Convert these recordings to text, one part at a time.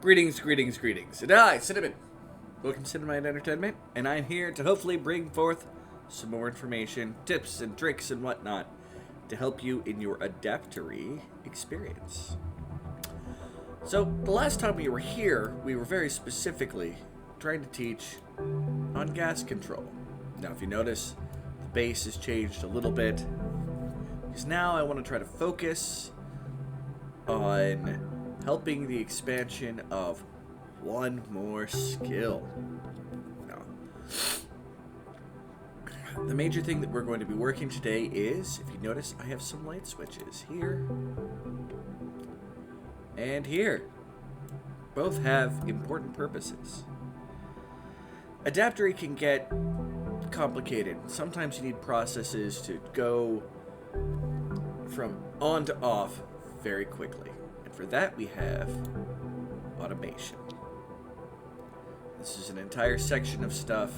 Greetings, greetings, greetings. And I, Cinnamon, welcome to Cinnamon Entertainment, and I'm here to hopefully bring forth some more information, tips, and tricks and whatnot to help you in your Adaptory experience. So, the last time we were here, we were very specifically trying to teach on gas control. Now, if you notice, the base has changed a little bit, because now I want to try to focus on helping the expansion of one more skill. Now, the major thing that we're going to be working today is, if you notice, I have some light switches here and here. Both have important purposes. Adaptory can get complicated. Sometimes you need processes to go from on to off very quickly. For that, we have automation. This is an entire section of stuff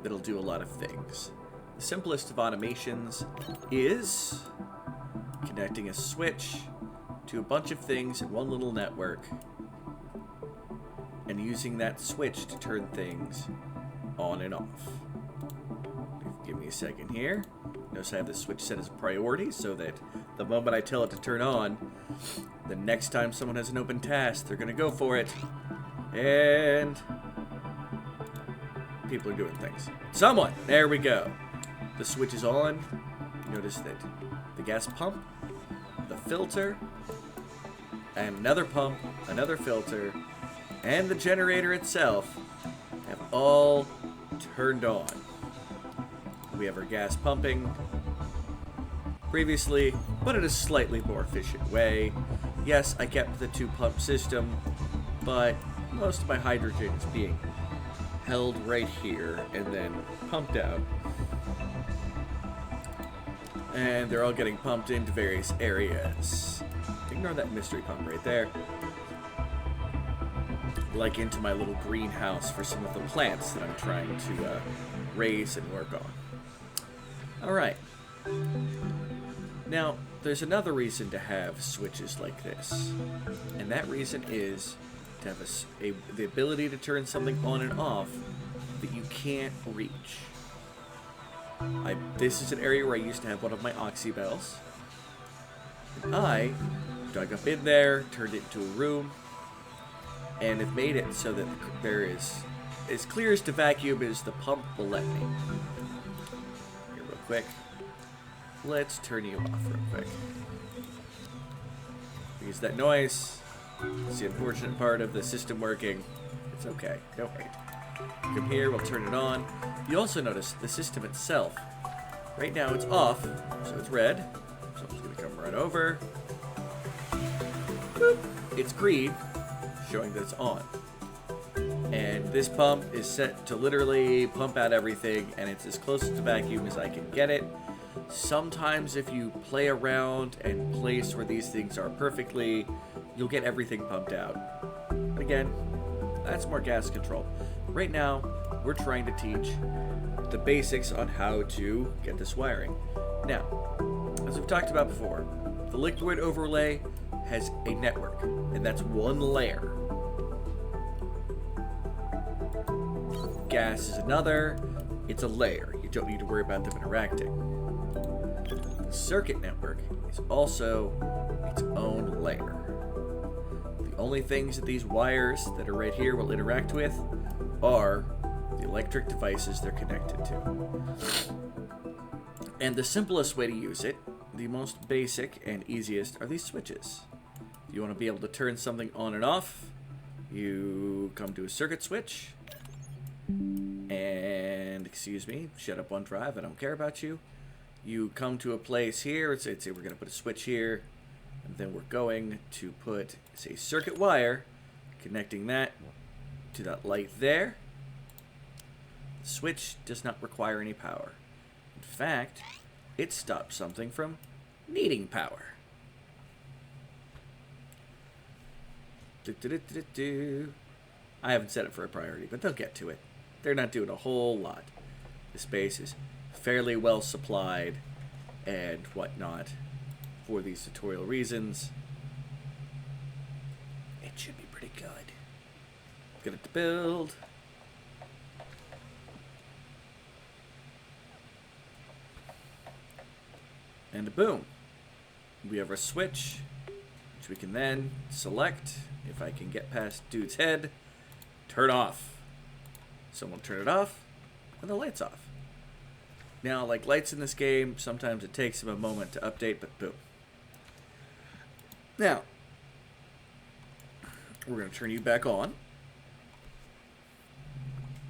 that'll do a lot of things. The simplest of automations is connecting a switch to a bunch of things in one little network and using that switch to turn things on and off. Give me a second here. Notice I have the switch set as a priority so that the moment I tell it to turn on, the next time someone has an open task, they're going to go for it. And people are doing things. Someone! There we go. The switch is on. Notice that the gas pump, the filter, and another pump, another filter, and the generator itself have all turned on. We have our gas pumping previously, but in a slightly more efficient way. Yes, I kept the two-pump system, but most of my hydrogen is being held right here and then pumped out. And they're all getting pumped into various areas. Ignore that mystery pump right there. Like into my little greenhouse for some of the plants that I'm trying to raise and work on. Alright. Now, there's another reason to have switches like this. And that reason is to have the ability to turn something on and off that you can't reach. This is an area where I used to have one of my oxy bells. And I dug up in there, turned it into a room, and have made it so that there is as clear as to vacuum as the pump will let me. Here, real quick. Let's turn you off real quick. Because that noise is the unfortunate part of the system working. It's okay. Don't wait. Come here, we'll turn it on. You also notice the system itself. Right now it's off, so it's red. Someone's going to come right over. Boop. It's green, showing that it's on. And this pump is set to literally pump out everything, and it's as close to vacuum as I can get it. Sometimes if you play around and place where these things are perfectly, you'll get everything pumped out. Again, that's more gas control. Right now, we're trying to teach the basics on how to get this wiring. Now, as we've talked about before, the liquid overlay has a network, and that's one layer. Gas is another. It's a layer. You don't need to worry about them interacting. The circuit network is also its own layer. The only things that these wires that are right here will interact with are the electric devices they're connected to. And the simplest way to use it, the most basic and easiest, are these switches. If you want to be able to turn something on and off, you come to a circuit switch, and, excuse me, shut up OneDrive, I don't care about you. You come to a place here, let's say we're going to put a switch here, and then we're going to put, say, circuit wire, connecting that to that light there. The switch does not require any power. In fact, it stops something from needing power. I haven't set it for a priority, but they'll get to it. They're not doing a whole lot. The space is fairly well supplied and whatnot for these tutorial reasons. It should be pretty good. get it to build. And boom. We have our switch, which we can then select. If I can get past dude's head, turn off. Someone turn it off, and the light's off. Now, like lights in this game, sometimes it takes them a moment to update, but boom. Now, we're going to turn you back on.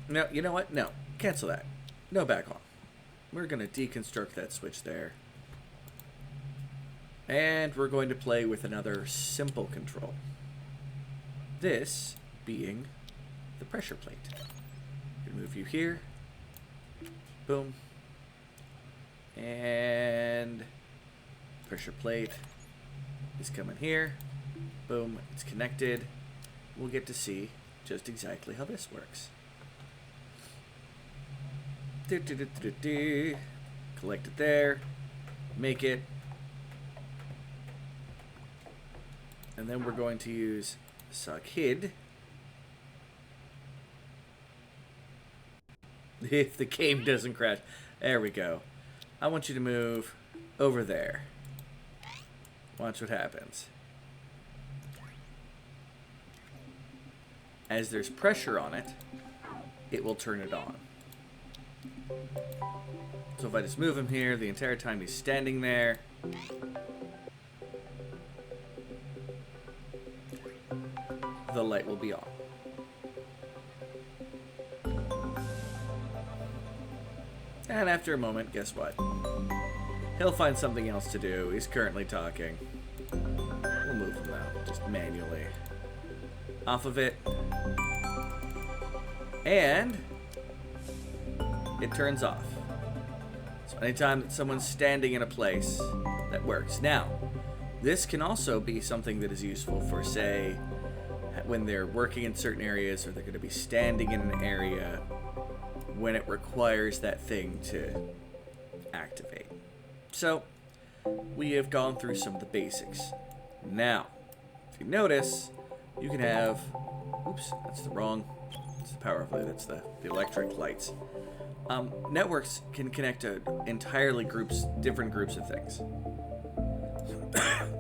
No, you know what? No. Cancel that. No back on. We're going to deconstruct that switch there. And we're going to play with another simple control. This being the pressure plate. I'm going to move you here. Boom. And pressure plate is coming here. Boom. It's connected. We'll get to see just exactly how this works. Collect it there. Make it. And then we're going to use Sock-Hid. If the game doesn't crash. There we go. I want you to move over there. Watch what happens. As there's pressure on it, it will turn it on. So if I just move him here, the entire time he's standing there, the light will be on. And after a moment, guess what? He'll find something else to do. He's currently talking. We'll move him now, just manually. Off of it. And it turns off. So anytime that someone's standing in a place, that works. Now, this can also be something that is useful for, say, when they're working in certain areas, or they're going to be standing in an area when it requires that thing to activate. So, we have gone through some of the basics. Now, if you notice, you can have, oops, that's the power relay, that's the electric lights. Networks can connect to entirely different groups of things.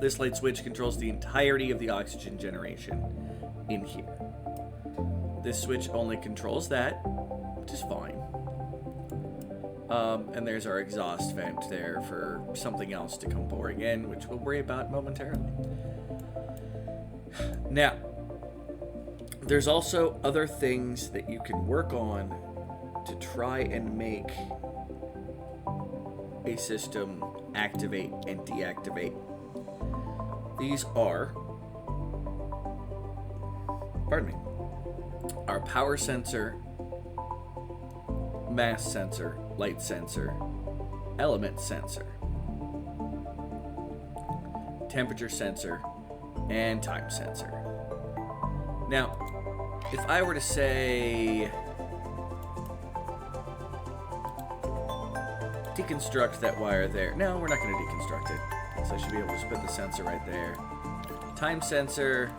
This light switch controls the entirety of the oxygen generation in here. This switch only controls that, which is fine. And there's our exhaust vent there for something else to come pouring in, which we'll worry about momentarily. Now, there's also other things that you can work on to try and make a system activate and deactivate. These are, pardon me, our power sensor, mass sensor, light sensor, element sensor, temperature sensor, and time sensor. Now, if I were to say deconstruct that wire there. No, we're not going to deconstruct it. So I should be able to just put the sensor right there. Time sensor.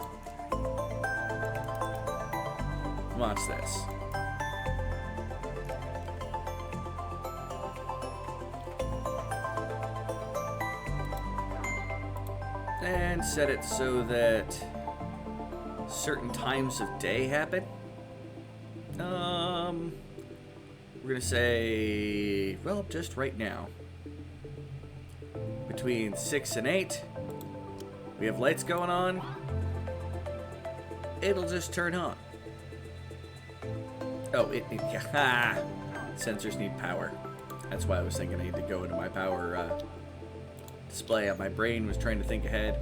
Watch this. And set it so that certain times of day happen. We're going to say, well, just right now. Between 6 and 8, we have lights going on. It'll just turn on. Oh, yeah. Sensors need power. That's why I was thinking I need to go into my power display. My brain was trying to think ahead.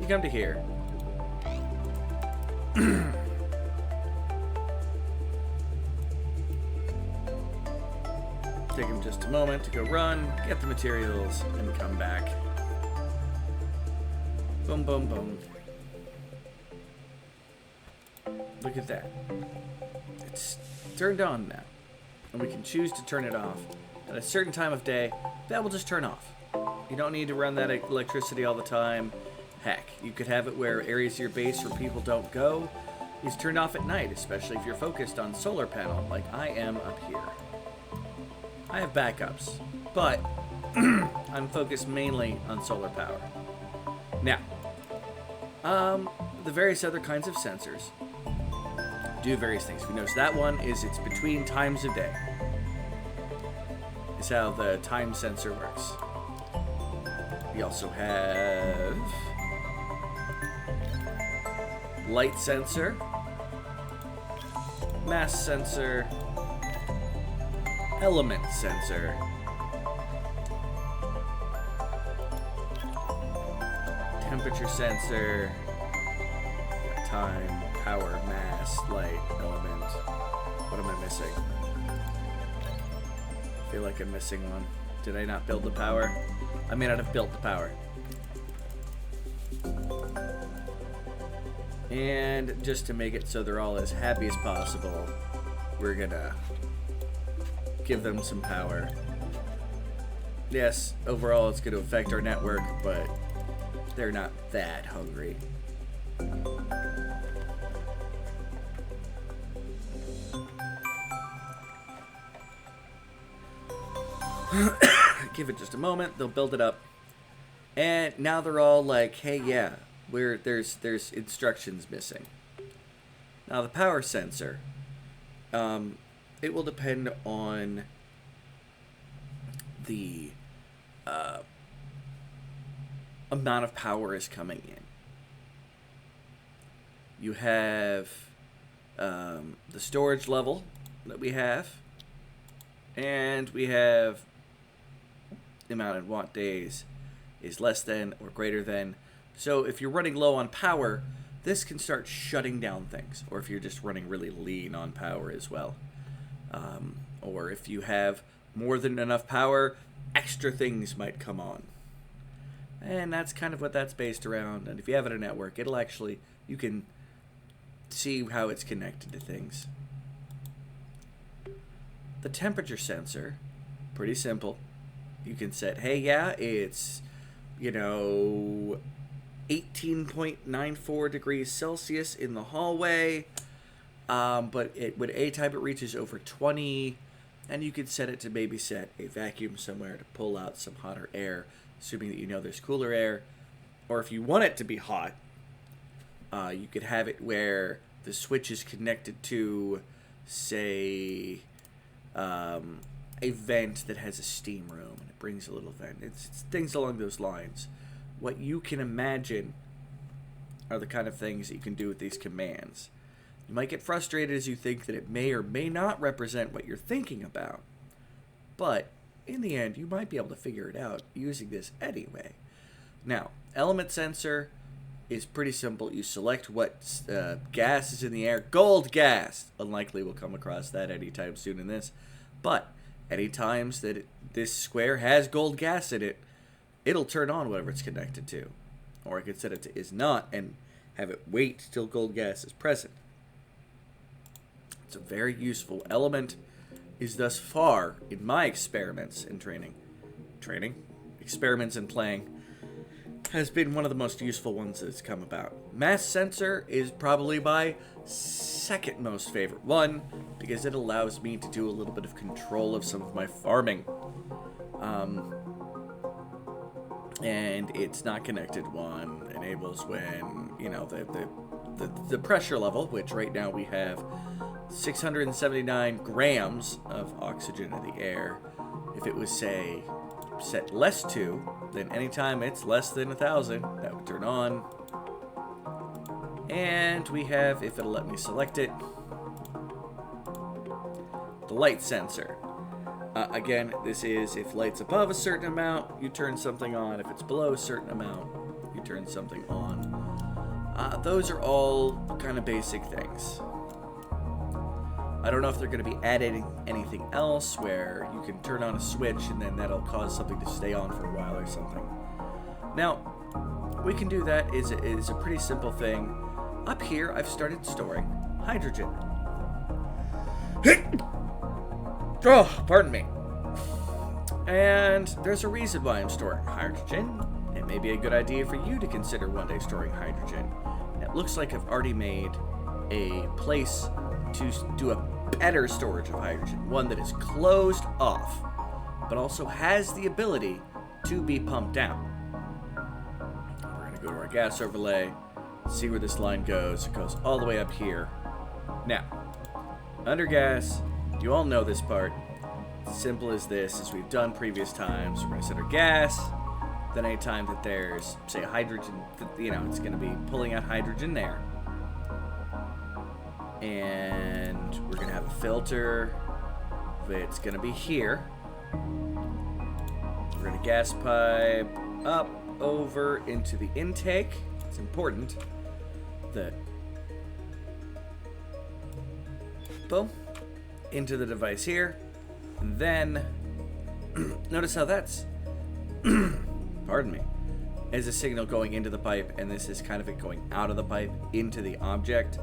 You come to here. Take him just a moment to go run, get the materials, and come back. Boom, boom, boom. Look at that. It's turned on now. And we can choose to turn it off. At a certain time of day, that will just turn off. You don't need to run that electricity all the time. Heck, you could have it where areas of your base where people don't go, is turned off at night, especially if you're focused on solar panel like I am up here. I have backups, but I'm focused mainly on solar power. Now, the various other kinds of sensors do various things. We notice that one is it's between times of day. Is how the time sensor works. We also have light sensor, mass sensor, element sensor, temperature sensor, time, power, mass, light, element. What am I missing? I feel like I'm missing one. Did I not build the power? I may not have built the power. And just to make it so they're all as happy as possible, we're gonna give them some power. Yes, overall it's gonna affect our network, but they're not that hungry. Give it just a moment, they'll build it up. And now they're all like, hey, yeah, there's instructions missing. Now the power sensor, it will depend on the amount of power is coming in. You have the storage level that we have, and we have the amount in watt days is less than or greater than. So if you're running low on power, this can start shutting down things. Or if you're just running really lean on power as well. Or if you have more than enough power, extra things might come on. And that's kind of what that's based around. And if you have it in a network, it'll actually, you can see how it's connected to things. The temperature sensor, pretty simple. You can set, hey, yeah, it's, 18.94 degrees Celsius in the hallway. But when A-type, it reaches over 20, and you could set it to maybe set a vacuum somewhere to pull out some hotter air, assuming that there's cooler air. Or if you want it to be hot, you could have it where the switch is connected to, say, a vent that has a steam room, and it brings a little vent. It's things along those lines. What you can imagine are the kind of things that you can do with these commands. You might get frustrated as you think that it may or may not represent what you're thinking about, but in the end, you might be able to figure it out using this anyway. Now, element sensor is pretty simple. You select what gas is in the air. Gold gas! Unlikely we'll come across that anytime soon in this. But any times that this square has gold gas in it, it'll turn on whatever it's connected to. Or I could set it to is not and have it wait till gold gas is present. It's a very useful element. Is thus far, in my experiments and experiments and playing, has been one of the most useful ones that's come about. Mass sensor is probably my second most favorite one, because it allows me to do a little bit of control of some of my farming. And it's not connected one, enables when, the pressure level, which right now we have 679 grams of oxygen in the air. If it was, say, set less to, then anytime it's less than 1,000, that would turn on. And we have, if it'll let me select it, the light sensor. Again, this is if light's above a certain amount, you turn something on. If it's below a certain amount, you turn something on. Those are all kind of basic things. I don't know if they're going to be adding anything else where you can turn on a switch and then that'll cause something to stay on for a while or something. Now, we can do that. It's a pretty simple thing. Up here, I've started storing hydrogen. Oh, pardon me. And there's a reason why I'm storing hydrogen. It may be a good idea for you to consider one day storing hydrogen. And it looks like I've already made a place to do a better storage of hydrogen, one that is closed off, but also has the ability to be pumped down. We're going to go to our gas overlay, see where this line goes. It goes all the way up here. Now, under gas, you all know this part. It's simple as this, as we've done previous times. We're going to set our gas. Then anytime that there's, say, hydrogen, it's going to be pulling out hydrogen there. And we're going to have a filter that's going to be here. We're going to gas pipe up, over, into the intake. It's important that, boom, into the device here. And then, notice how that's, pardon me, is a signal going into the pipe, and this is kind of it going out of the pipe into the object.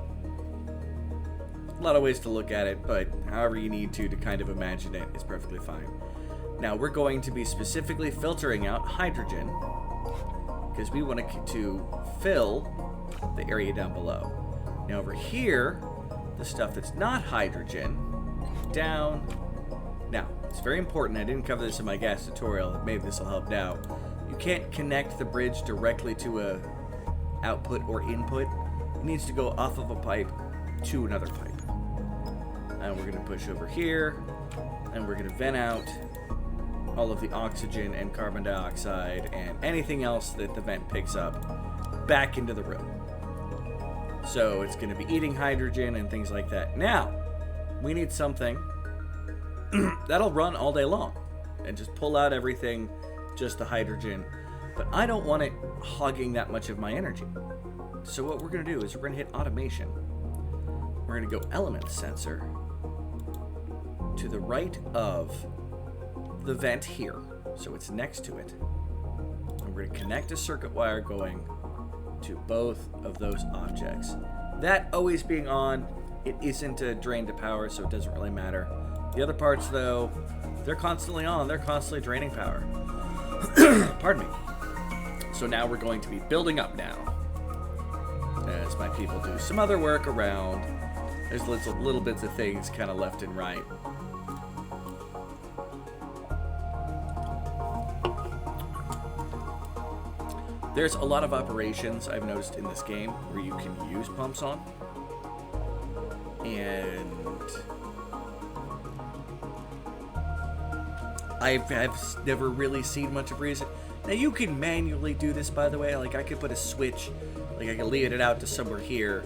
A lot of ways to look at it, but however you need to kind of imagine it is perfectly fine. Now, we're going to be specifically filtering out hydrogen because we want to fill the area down below. Now, over here, the stuff that's not hydrogen, down. Now, it's very important. I didn't cover this in my gas tutorial. Maybe this will help now. You can't connect the bridge directly to a output or input. It needs to go off of a pipe to another pipe. And we're going to push over here, and we're going to vent out all of the oxygen and carbon dioxide and anything else that the vent picks up back into the room. So it's going to be eating hydrogen and things like that. Now, we need something that'll run all day long and just pull out everything, just the hydrogen. But I don't want it hogging that much of my energy. So what we're going to do is we're going to hit automation. We're going to go element sensor to the right of the vent here. So it's next to it. And we're going to connect a circuit wire going to both of those objects. That always being on, it isn't a drain to power, so it doesn't really matter. The other parts, though, they're constantly on. They're constantly draining power. Pardon me. So now we're going to be building up now, as my people do some other work around. There's little bits of things kind of left and right. There's a lot of operations I've noticed in this game where you can use pumps on. And I've never really seen much of reason. Now you can manually do this, by the way. Like I could put a switch, like I could lead it out to somewhere here,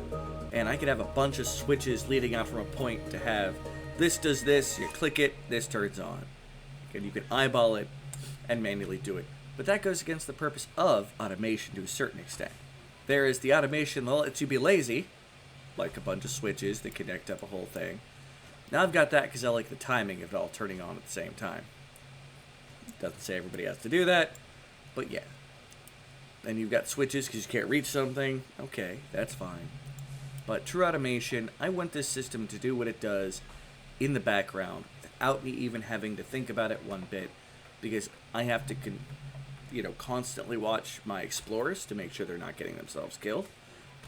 and I could have a bunch of switches leading out from a point to have this does this, you click it, this turns on. And you can eyeball it and manually do it. But that goes against the purpose of automation to a certain extent. There is the automation that lets you be lazy, like a bunch of switches that connect up a whole thing. Now I've got that because I like the timing of it all turning on at the same time. Doesn't say everybody has to do that, but yeah. Then you've got switches because you can't reach something. Okay, that's fine. But true automation, I want this system to do what it does in the background without me even having to think about it one bit, because I have to constantly watch my explorers to make sure they're not getting themselves killed.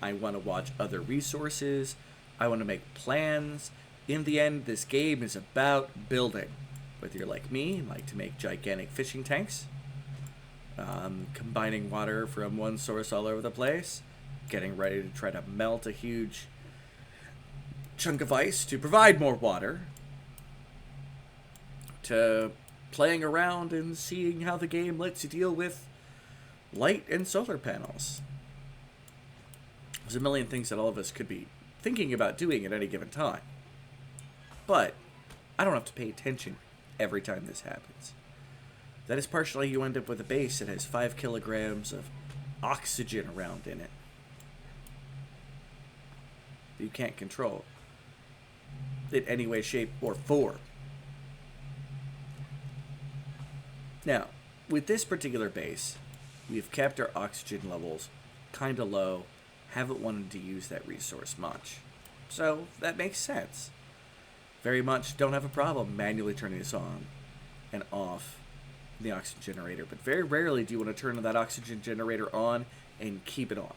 I want to watch other resources. I want to make plans. In the end, this game is about building. Whether you're like me and like to make gigantic fishing tanks, combining water from one source all over the place, getting ready to try to melt a huge chunk of ice to provide more water, to playing around and seeing how the game lets you deal with light and solar panels. There's a million things that all of us could be thinking about doing at any given time. But I don't have to pay attention every time this happens. That is partially you end up with a base that has 5 kilograms of oxygen around in it that you can't control in any way, shape, or form. Now, with this particular base, we've kept our oxygen levels kind of low, haven't wanted to use that resource much. So, that makes sense. Very much don't have a problem manually turning this on and off the oxygen generator, but very rarely do you want to turn that oxygen generator on and keep it on.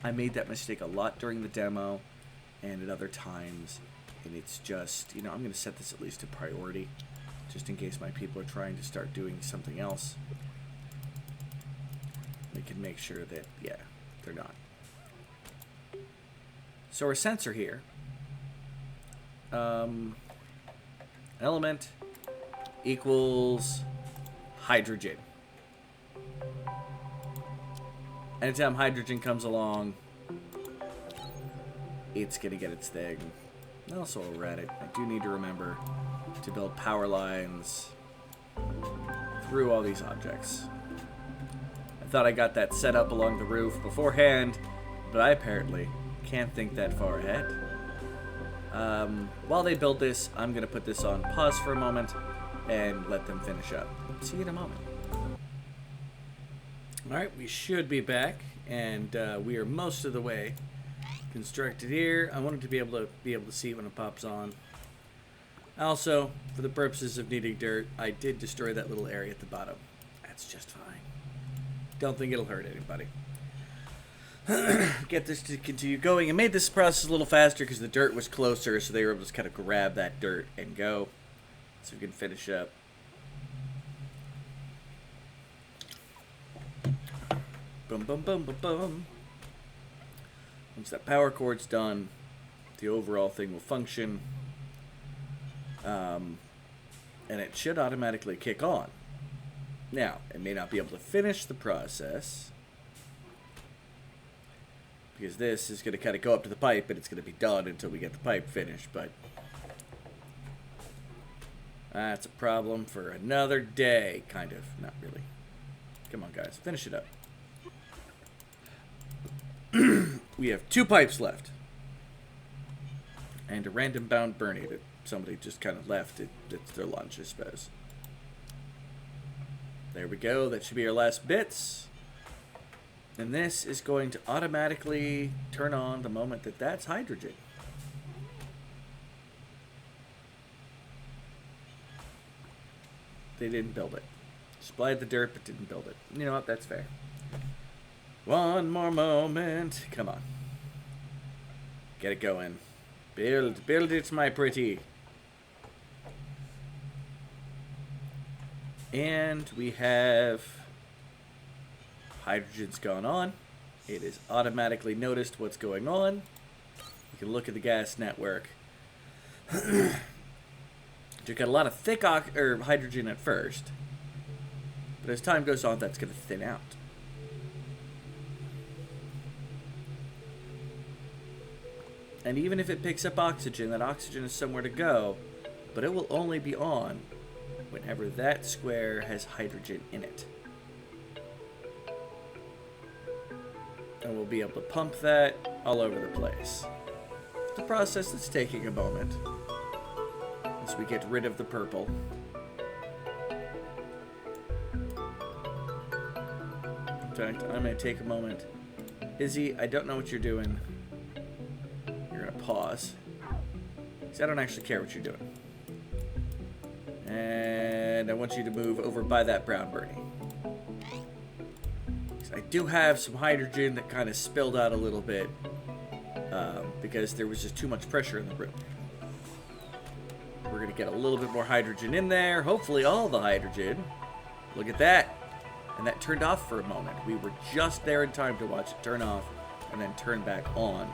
I made that mistake a lot during the demo and at other times. And it's just, you know, I'm going to set this at least to priority, just in case my people are trying to start doing something else. We can make sure that, yeah, they're not. So our sensor here, element equals hydrogen. Anytime hydrogen comes along, it's going to get its thing. Also, while we're at it, I do need to remember to build power lines through all these objects. I thought I got that set up along the roof beforehand, but I apparently can't think that far ahead. While they build this, I'm going to put this on pause for a moment and let them finish up. See you in a moment. Alright, we should be back, and we are most of the way constructed here. I wanted to be able to see when it pops on. Also, for the purposes of needing dirt, I did destroy that little area at the bottom. That's just fine. Don't think it'll hurt anybody. Get this to continue going. It made this process a little faster because the dirt was closer, so they were able to just kind of grab that dirt and go. So we can finish up. Boom, boom, boom, boom, boom. Once that power cord's done, the overall thing will function. And it should automatically kick on. Now, it may not be able to finish the process, because this is going to kind of go up to the pipe, and it's going to be done until we get the pipe finished, but that's a problem for another day, kind of. Not really. Come on, guys. Finish it up. We have 2 pipes left. And a random bound Bernie that somebody just kind of left. It's their lunch, I suppose. There we go. That should be our last bits. And this is going to automatically turn on the moment that that's hydrogen. They didn't build it. Supplied the dirt, but didn't build it. You know what? That's fair. One more moment. Come on. Get it going. Build it, my pretty. And we have hydrogen's gone on. It is automatically noticed what's going on. You can look at the gas network. You got a lot of thick hydrogen at first, but as time goes on, that's going to thin out. And even if it picks up oxygen, that oxygen is somewhere to go, but it will only be on whenever that square has hydrogen in it. And we'll be able to pump that all over the place. It's a process that's taking a moment as we get rid of the purple. In fact, I'm going to take a moment. Izzy, I don't know what you're doing. You're going to pause, because I don't actually care what you're doing. And I want you to move over by that brown Bernie. I do have some hydrogen that kind of spilled out a little bit because there was just too much pressure in the room. We're going to get a little bit more hydrogen in there. Hopefully all the hydrogen. Look at that. And that turned off for a moment. We were just there in time to watch it turn off and then turn back on.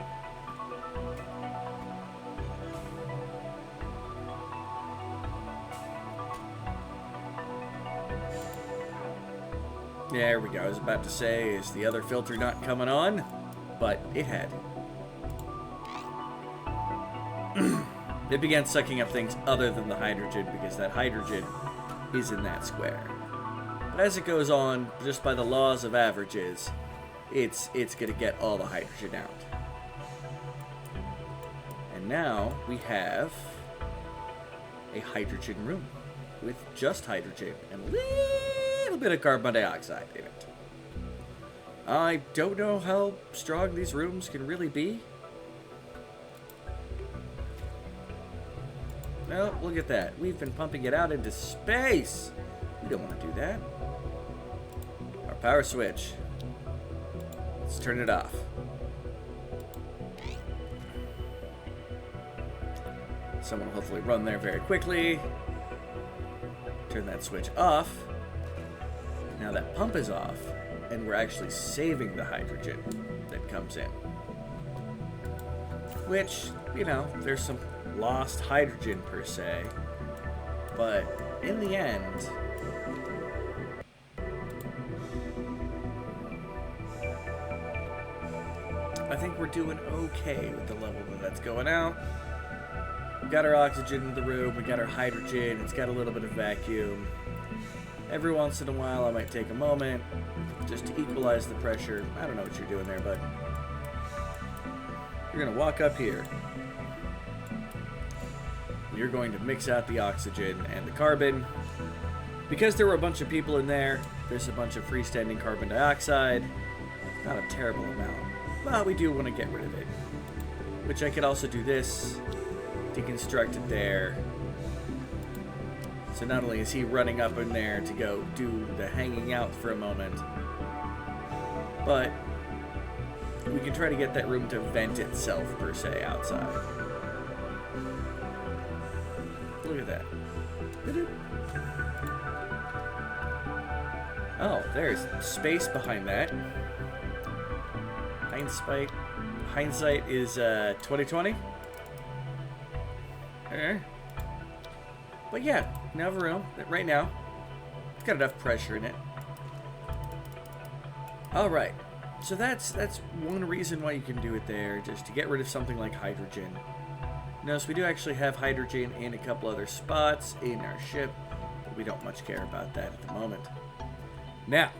There we go. I was about to say, is the other filter not coming on? But it had. It began sucking up things other than the hydrogen because that hydrogen is in that square. But as it goes on, just by the laws of averages, it's going to get all the hydrogen out. And now we have a hydrogen room with just hydrogen and a little bit of carbon dioxide in it. I don't know how strong these rooms can really be. Well, look at that. We've been pumping it out into space. We don't want to do that. Our power switch. Let's turn it off. Someone will hopefully run there very quickly. Turn that switch off. Now that pump is off, and we're actually saving the hydrogen that comes in. Which, you know, there's some lost hydrogen per se, but in the end, I think we're doing okay with the level that's going out. We got our oxygen in the room, we got our hydrogen, it's got a little bit of vacuum. Every once in a while I might take a moment just to equalize the pressure. I don't know what you're doing there, bud. You're gonna walk up here. You're going to mix out the oxygen and the carbon. Because there were a bunch of people in there, there's a bunch of freestanding carbon dioxide. Not a terrible amount. But we do want to get rid of it. Which I could also do this. Deconstruct it there. So not only is he running up in there to go do the hanging out for a moment, but we can try to get that room to vent itself, per se, outside. Look at that. Oh, there's space behind that. Hindsight is 2020. But yeah, now have a room that right now it's got enough pressure in it. All right, so that's one reason why you can do it there, just to get rid of something like hydrogen. Notice we do actually have hydrogen in a couple other spots in our ship, but we don't much care about that at the moment. Now,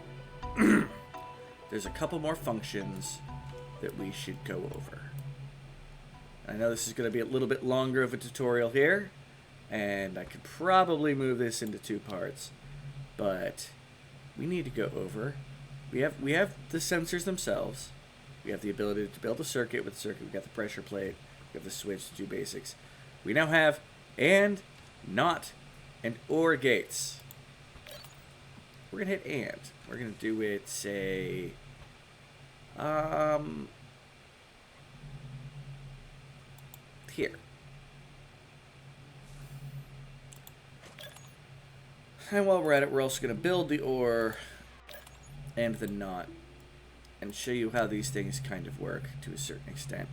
there's a couple more functions that we should go over. I know this is going to be a little bit longer of a tutorial here, and I could probably move this into two parts, but we need to go over. We have the sensors themselves. We have the ability to build a circuit. With the circuit, we got the pressure plate. We have the switch to do basics. We now have and, not, and or gates. We're gonna hit and. We're gonna do it, say, here. And while we're at it, we're also going to build the or and the not and show you how these things kind of work to a certain extent.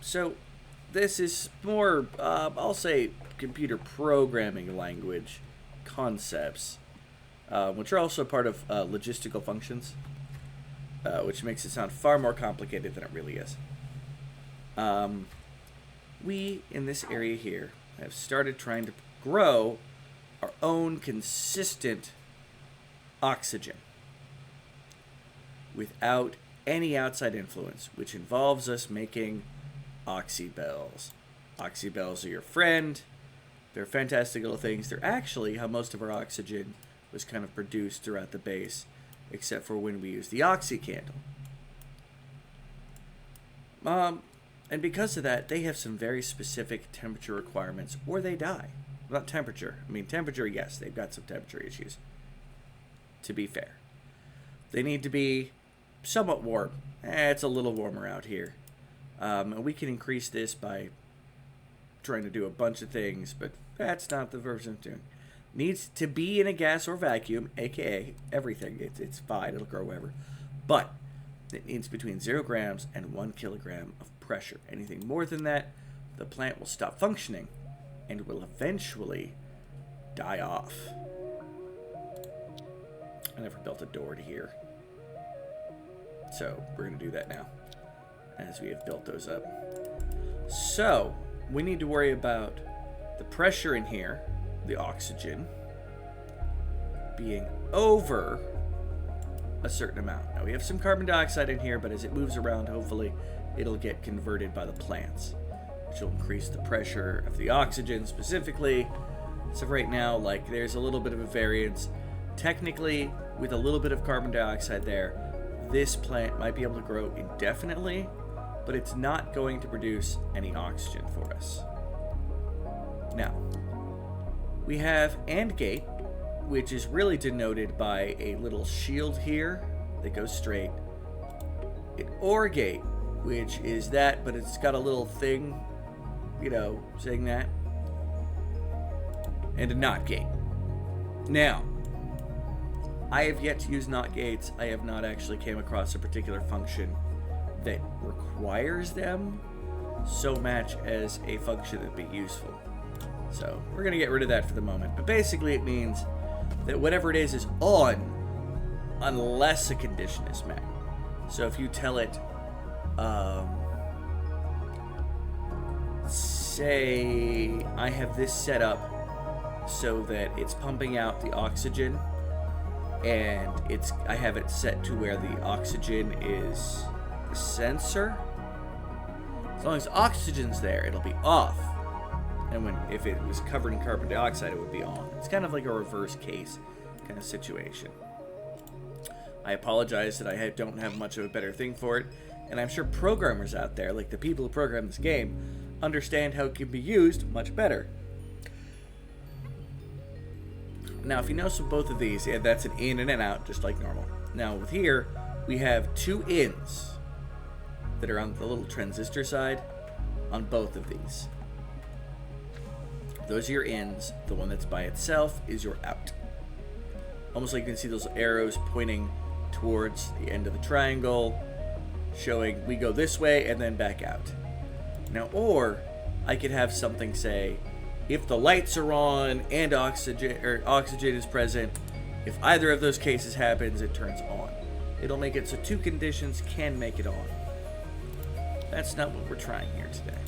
So this is more, I'll say, computer programming language concepts, which are also part of logistical functions. Which makes it sound far more complicated than it really is. We, in this area here, have started trying to grow our own consistent oxygen without any outside influence, which involves us making oxybells. Oxybells are your friend. They're fantastic little things. They're actually how most of our oxygen was kind of produced throughout the base, except for when we use the oxy candle. And because of that, they have some very specific temperature requirements, or they die. Not temperature. I mean, temperature, yes, they've got some temperature issues, to be fair. They need to be somewhat warm. It's a little warmer out here. And we can increase this by trying to do a bunch of things, but that's not the version I'm doing. Needs to be in a gas or vacuum, aka everything. It's fine, it'll grow wherever. But it needs between 0 grams and 1 kilogram of pressure. Anything more than that, the plant will stop functioning and will eventually die off. I never built a door to here. So we're going to do that now, as we have built those up. So we need to worry about the pressure in here, the oxygen, being over a certain amount. Now we have some carbon dioxide in here, but as it moves around, hopefully it'll get converted by the plants, which will increase the pressure of the oxygen specifically. So right now, like, there's a little bit of a variance. Technically, with a little bit of carbon dioxide there, this plant might be able to grow indefinitely, but it's not going to produce any oxygen for us. Now, we have AND gate, which is really denoted by a little shield here that goes straight. An OR gate, which is that, but it's got a little thing, you know, saying that. And a NOT gate. Now, I have yet to use NOT gates. I have not actually came across a particular function that requires them so much as a function that would be useful. So we're going to get rid of that for the moment. But basically it means that whatever it is on unless a condition is met. So if you tell it, say I have this set up so that it's pumping out the oxygen, and I have it set to where the oxygen is the sensor. As long as oxygen's there, it'll be off. And if it was covered in carbon dioxide, it would be on. It's kind of like a reverse case kind of situation. I apologize that I don't have much of a better thing for it, and I'm sure programmers out there, like the people who program this game, understand how it can be used much better. Now, if you notice with both of these, yeah, that's an in and an out, just like normal. Now, with here, we have two ins that are on the little transistor side on both of these. Those are your ins. The one that's by itself is your out. Almost like you can see those arrows pointing towards the end of the triangle, showing we go this way and then back out. Now, or I could have something say, if the lights are on and oxygen is present, if either of those cases happens, it turns on. It'll make it so two conditions can make it on. That's not what we're trying here today.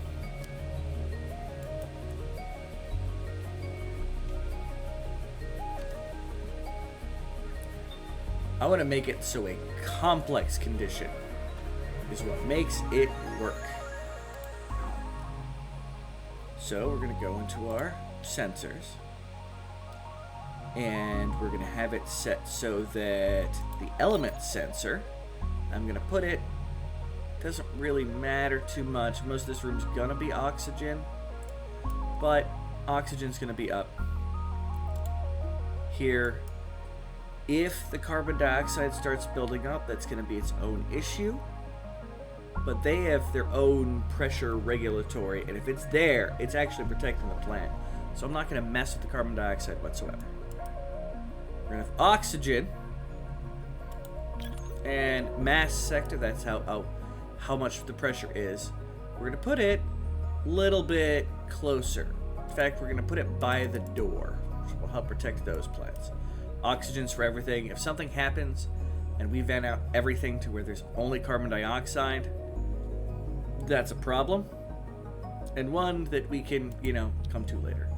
I want to make it so a complex condition is what makes it work. So we're going to go into our sensors, and we're going to have it set so that the element sensor, I'm going to put it, doesn't really matter too much. Most of this room's going to be oxygen, but oxygen's going to be up here. If the carbon dioxide starts building up, that's going to be its own issue. But they have their own pressure regulatory, and if it's there, it's actually protecting the plant. So I'm not going to mess with the carbon dioxide whatsoever. We're going to have oxygen and mass sector. That's how much the pressure is. We're going to put it a little bit closer. In fact, we're going to put it by the door, which will help protect those plants. Oxygen's for everything. If something happens and we vent out everything to where there's only carbon dioxide, that's a problem, and one that we can, come to later.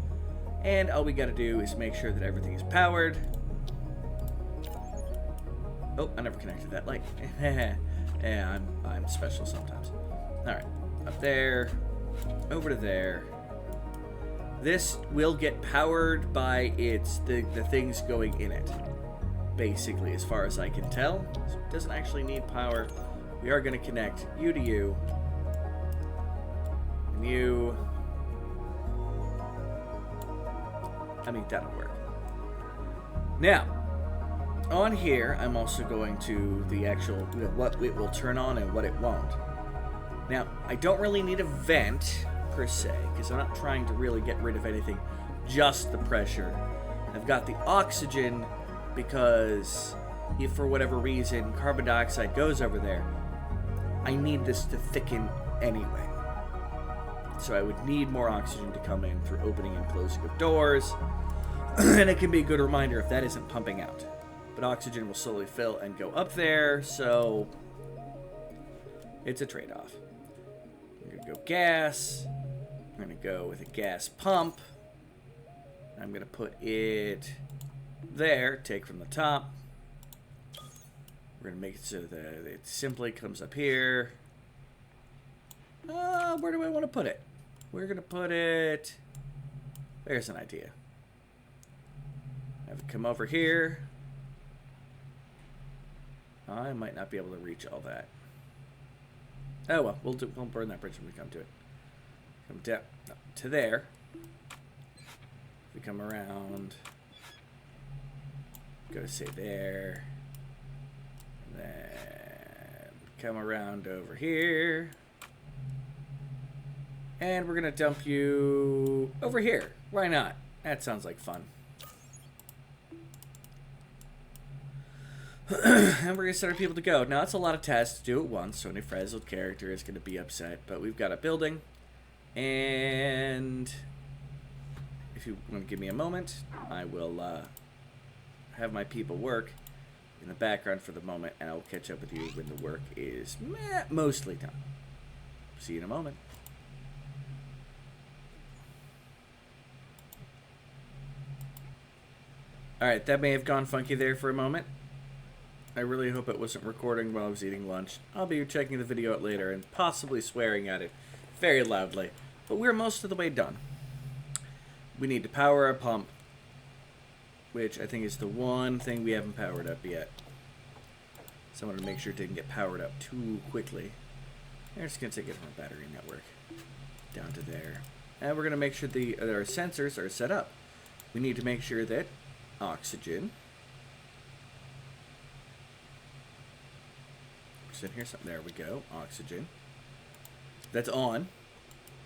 And all we got to do is make sure that everything is powered. Oh, I never connected that light. Yeah, I'm special sometimes. All right, up there, over to there. This will get powered by the things going in it, basically, as far as I can tell. So it doesn't actually need power. We are going to connect you to you. And you. I mean, that'll work. Now, on here, I'm also going to the actual, what it will turn on and what it won't. Now, I don't really need a vent per se, because I'm not trying to really get rid of anything, just the pressure. I've got the oxygen because if for whatever reason carbon dioxide goes over there, I need this to thicken anyway. So I would need more oxygen to come in through opening and closing of doors, and it can be a good reminder if that isn't pumping out. But oxygen will slowly fill and go up there, so it's a trade-off. I'm going to go gas. I'm going to go with a gas pump. I'm going to put it there, take from the top. We're going to make it so that it simply comes up here. Where do I want to put it? We're going to put it... There's an idea. Have it come over here. I might not be able to reach all that. Oh well, we'll burn that bridge when we come to it. Come down to there. We come around Go to say there. And then come around over here. And we're going to dump you over here. Why not? That sounds like fun. And we're going to send our people to go. Now, it's a lot of tasks to do at once, so any frazzled character is going to be upset. But we've got a building. And if you want to give me a moment, I will have my people work in the background for the moment, and I'll catch up with you when the work is mostly done. See you in a moment. Alright, that may have gone funky there for a moment. I really hope it wasn't recording while I was eating lunch. I'll be checking the video out later and possibly swearing at it very loudly. But we're most of the way done. We need to power our pump, which I think is the one thing we haven't powered up yet. So I want to make sure it didn't get powered up too quickly. I'm just going to take it from our battery network down to there. And we're going to make sure our sensors are set up. We need to make sure that oxygen. So here's something. There we go. Oxygen. That's on.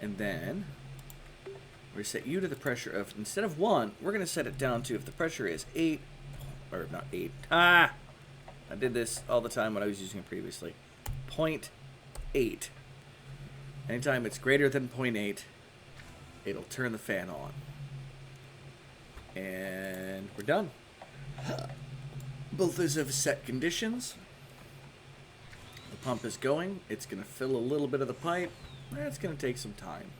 And then we set you to the pressure of, instead of 1, we're going to set it down to, if the pressure is 8, or not 8. I did this all the time when I was using it previously. 0.8. Anytime it's greater than 0.8, it'll turn the fan on. And we're done. Both those have set conditions. The pump is going. It's going to fill a little bit of the pipe. It's going to take some time.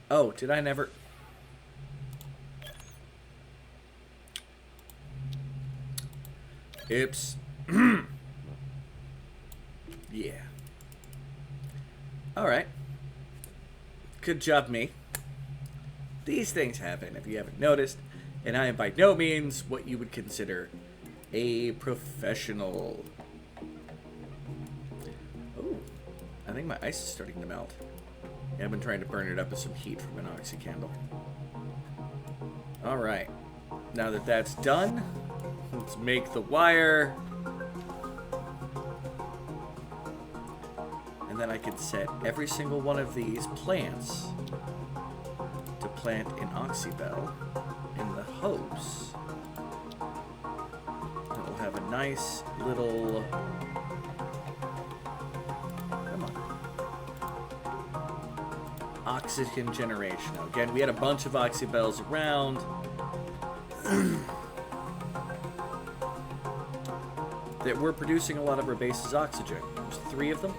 Oh, did I never... Oops. Yeah. Alright. Good job, me. These things happen, if you haven't noticed, and I am by no means what you would consider a professional. Oh, I think my ice is starting to melt. Yeah, I've been trying to burn it up with some heat from an oxy candle. Alright. Now that that's done, let's make the wire. And then I can set every single one of these plants to plant an oxybell in the hose. And we'll have a nice little... Come on. Oxygen generation. Now, again, we had a bunch of oxybells around. That we're producing a lot of our base's oxygen. There's 3 of them.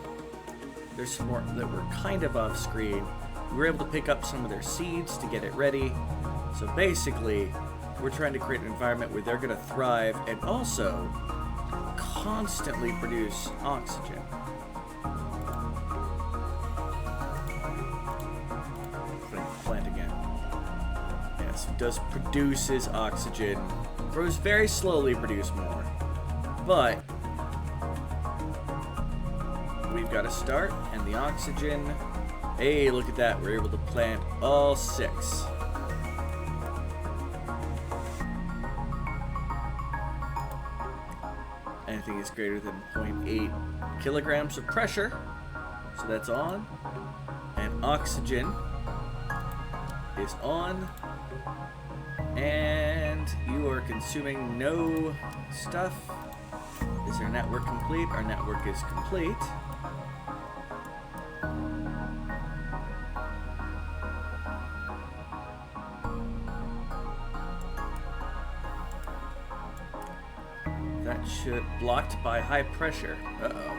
There's some more that were kind of off screen. We were able to pick up some of their seeds to get it ready. So basically, we're trying to create an environment where they're going to thrive and also constantly produce oxygen. Plant again. Yes, it does produces oxygen. Grows very slowly, produce more. But we've got to start, and the oxygen. Hey, look at that. We're able to plant all 6. Anything is greater than 0.8 kilograms of pressure. So that's on. And oxygen is on. And you are consuming no stuff. Is our network complete? Our network is complete. That should... Blocked by high pressure. Uh-oh.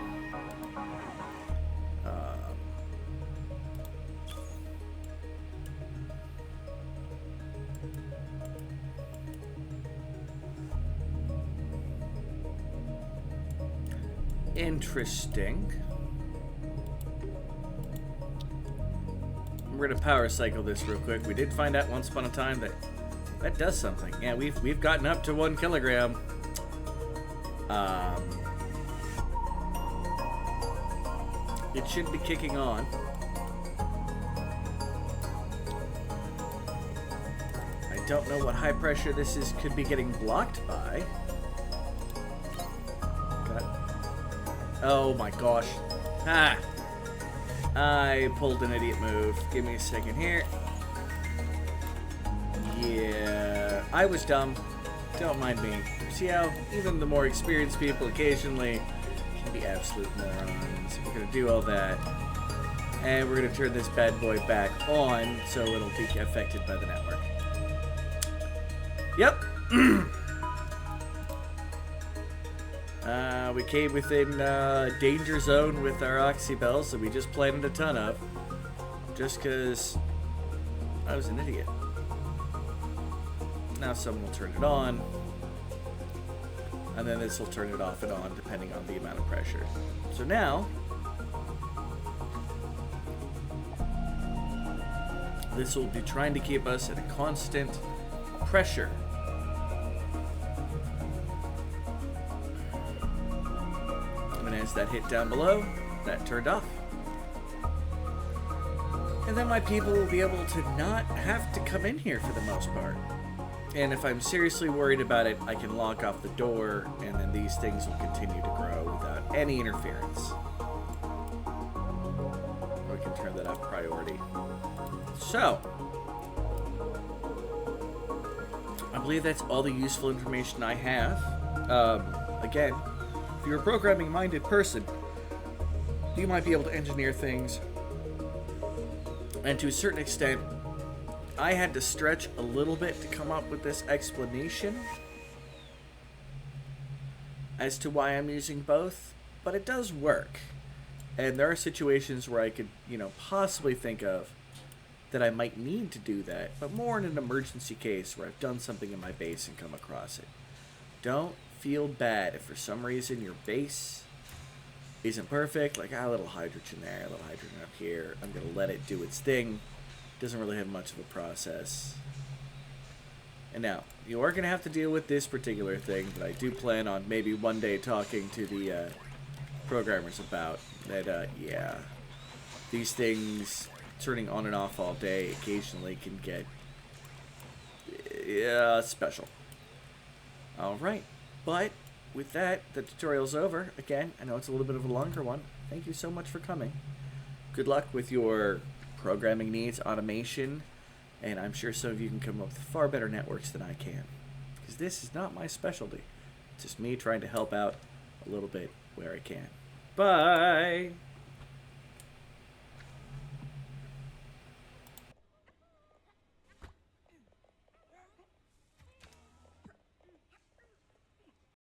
Interesting. We're gonna power cycle this real quick. We did find out once upon a time that that does something. Yeah, we've gotten up to 1 kilogram. It should be kicking on. don't know what high pressure this is could be getting blocked by. Got... Oh my gosh. Ah! I pulled an idiot move. Give me a second here. Yeah, I was dumb. Don't mind me. See how even the more experienced people occasionally can be absolute morons. We're gonna do all that. And we're gonna turn this bad boy back on so it'll be affected by the network. Yep. We came within danger zone with our oxy bells that we just planted a ton of. Just because I was an idiot. Now someone will turn it on. And then this will turn it off and on depending on the amount of pressure. So now, this will be trying to keep us at a constant pressure. And as that hit down below, that turned off. And then my people will be able to not have to come in here for the most part. And if I'm seriously worried about it, I can lock off the door, and then these things will continue to grow without any interference. We can turn that up priority. So, I believe that's all the useful information I have. Again, if you're a programming-minded person, you might be able to engineer things. And to a certain extent, I had to stretch a little bit to come up with this explanation as to why I'm using both, but it does work. And there are situations where I could, possibly think of that I might need to do that, but more in an emergency case where I've done something in my base and come across it. Don't feel bad if for some reason your base isn't perfect, like a little hydrogen there, a little hydrogen up here. I'm going to let it do its thing. Doesn't really have much of a process. And now, you are going to have to deal with this particular thing that I do plan on maybe one day talking to the programmers about. That, yeah, these things turning on and off all day occasionally can get special. Alright, but with that, the tutorial's over. Again, I know it's a little bit of a longer one. Thank you so much for coming. Good luck with your programming needs, automation, and I'm sure some of you can come up with far better networks than I can, because this is not my specialty. It's just me trying to help out a little bit where I can. Bye!